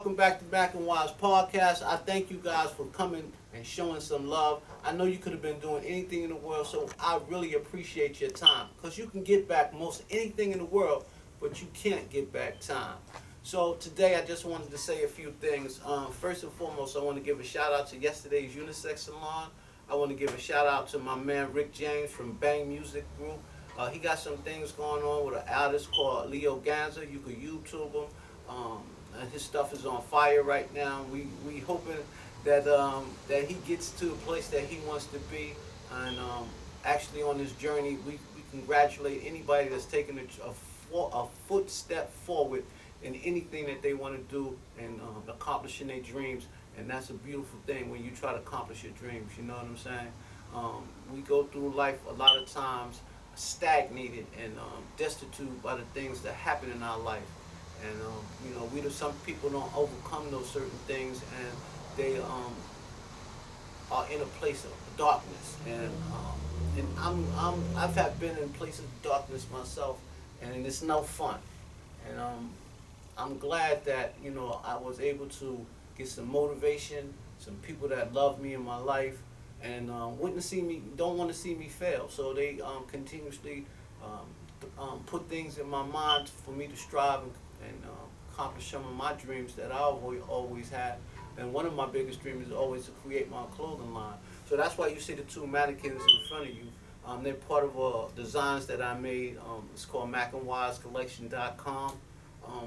Welcome back to Back and Wise Podcast. I thank you guys for coming and showing some love. I know you could have been doing anything in the world, so I really appreciate your time because you can get back most anything in the world, but you can't get back time. So today I just wanted to say a few things. First and foremost, I want to give a shout out to yesterday's Unisex Salon. I want to give a shout out to my man Rick James from Bang Music Group. He got some things going on with an artist called Leo Ganza. You could YouTube him. His stuff is on fire right now. We hoping that he gets to a place that he wants to be, and actually on this journey, we congratulate anybody that's taking a footstep forward in anything that they want to do and accomplishing their dreams. And that's a beautiful thing when you try to accomplish your dreams. You know what I'm saying? We go through life a lot of times stagnated and destitute by the things that happen in our life. And some people don't overcome those certain things, and they are in a place of darkness. And I've been in places of darkness myself, and it's no fun. And I'm glad that I was able to get some motivation, some people that love me in my life, and don't want to see me fail. So they continuously put things in my mind for me to strive and accomplish some of my dreams that I always had. And one of my biggest dreams is always to create my clothing line. So that's why you see the two mannequins in front of you. They're part of designs that I made. It's called MacandWiseCollection.com.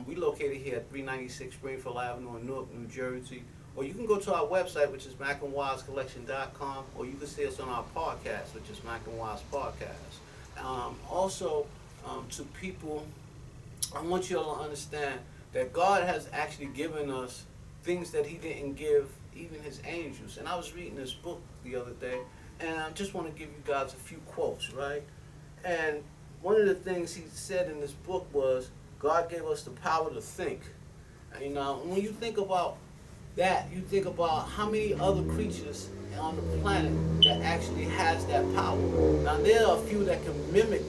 We located here at 396 Springfield Avenue in Newark, New Jersey. Or you can go to our website, which is MacandWiseCollection.com, or you can see us on our podcast, which is Mac and Wise Podcast. Also, to people, I want you all to understand that God has actually given us things that He didn't give even His angels. And I was reading this book the other day, and I just want to give you guys a few quotes, right? And one of the things he said in this book was, God gave us the power to think. And when you think about that, you think about how many other creatures on the planet that actually has that power. Now, there are a few that can mimic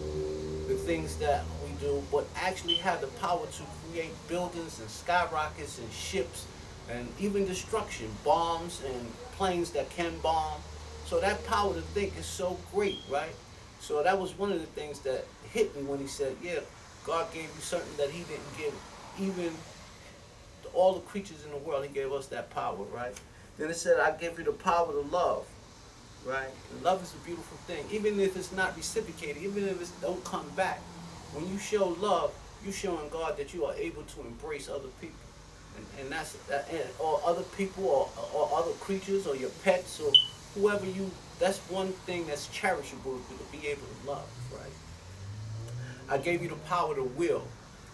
the things that we do, but actually have the power to create buildings and skyrockets and ships and even destruction, bombs and planes that can bomb. So that power to think is so great, right? So that was one of the things that hit me when he said, yeah, God gave you something that He didn't give even all the creatures in the world. He gave us that power, right? Then it said, I give you the power to love, right? And love is a beautiful thing. Even if it's not reciprocated, even if it don't come back, when you show love, you're showing God that you are able to embrace other people. And or other people or other creatures or your pets or whoever that's one thing that's cherishable, to be able to love, right? I gave you the power to will.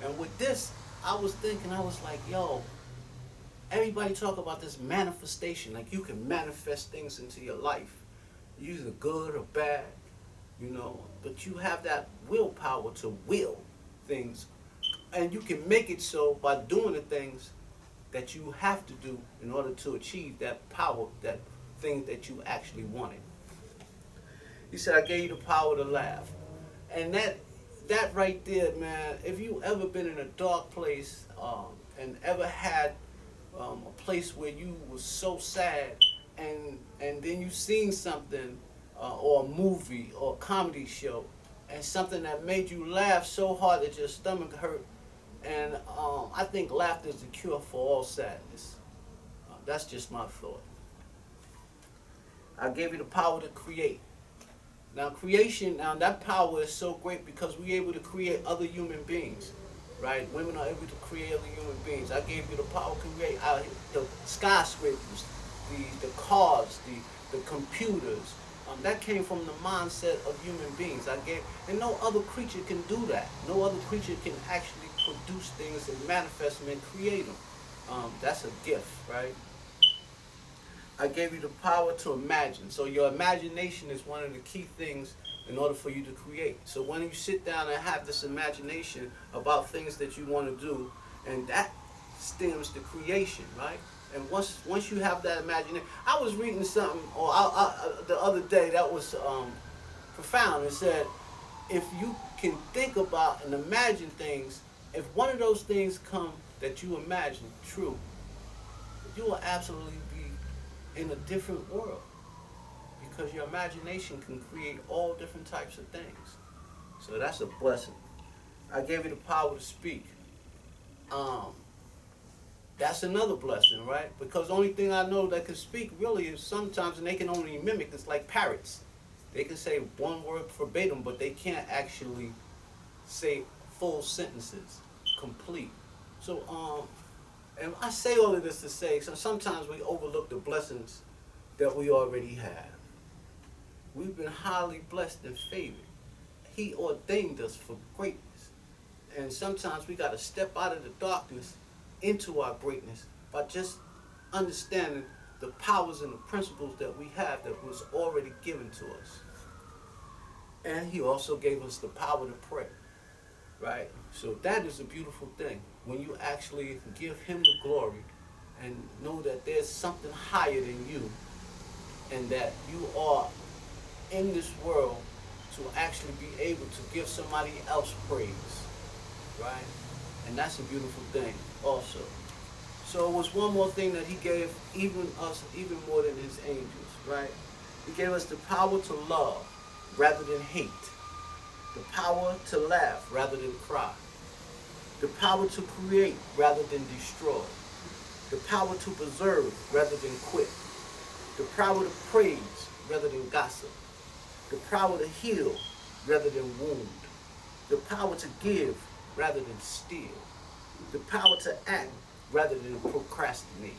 And with this, I was thinking, I was like, yo, everybody talk about this manifestation, like you can manifest things into your life, either good or bad, but you have that willpower to will things. And you can make it so by doing the things that you have to do in order to achieve that power, that thing that you actually wanted. He said, I gave you the power to laugh. And that right there, man, if you ever been in a dark place and ever had a place where you was so sad and then you seen something or a movie or a comedy show and something that made you laugh so hard that your stomach hurt, and I think laughter is the cure for all sadness. That's just my thought. I gave you the power to create. Now that power is so great because we're able to create other human beings, right? Women are able to create other human beings. I gave you the power to create the skyscrapers, the cars, the computers. That came from the mindset of human beings. And no other creature can do that. No other creature can actually produce things and manifest them and create them. That's a gift, right? I gave you the power to imagine. So your imagination is one of the key things in order for you to create. So when you sit down and have this imagination about things that you want to do, and that stems to creation, right? And once you have that imagination, I was reading something the other day that was profound. It said, if you can think about and imagine things, if one of those things come that you imagine true, you will absolutely be in a different world because your imagination can create all different types of things. So that's a blessing. I gave you the power to speak. Um, that's another blessing, right? Because the only thing I know that can speak really is sometimes, and they can only mimic. It's like parrots. They can say one word verbatim, but they can't actually say full sentences, complete. So, and I say all of this to say, so sometimes we overlook the blessings that we already have. We've been highly blessed and favored. He ordained us for greatness. And sometimes we got to step out of the darkness into our greatness by just understanding the powers and the principles that we have that was already given to us. And he also gave us the power to pray, right? So that is a beautiful thing when you actually give him the glory and know that there's something higher than you and that you are in this world to actually be able to give somebody else praise, right? And that's a beautiful thing also. So it was one more thing that he gave even us, even more than his angels, right? He gave us the power to love rather than hate, the power to laugh rather than cry, the power to create rather than destroy, the power to preserve rather than quit, the power to praise rather than gossip, the power to heal rather than wound, the power to give rather than steal, the power to act rather than procrastinate.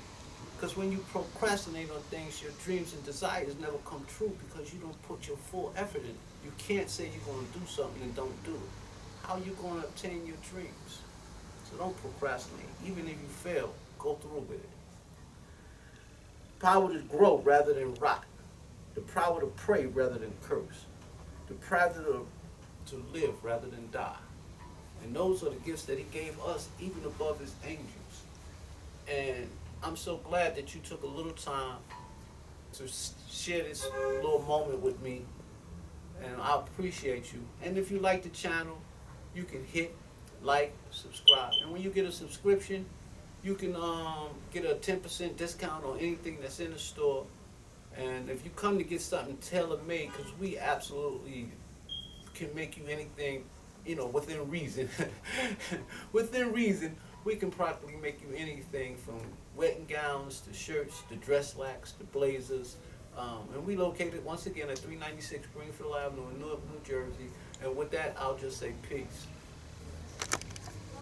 Because when you procrastinate on things, your dreams and desires never come true because you don't put your full effort in. You can't say you're going to do something and don't do it. How are you going to obtain your dreams? So don't procrastinate. Even if you fail, go through with it. Power to grow rather than rot. The power to pray rather than curse. The power to live rather than die. And those are the gifts that he gave us, even above his angels. And I'm so glad that you took a little time to share this little moment with me. And I appreciate you. And if you like the channel, you can hit like, subscribe. And when you get a subscription, you can get a 10% discount on anything that's in the store. And if you come to get something tailor-made, because we absolutely can make you anything, within reason. Within reason, we can practically make you anything from wedding gowns to shirts to dress slacks to blazers. And we located once again at 396 Springfield Avenue in Newark, New Jersey. And with that, I'll just say peace.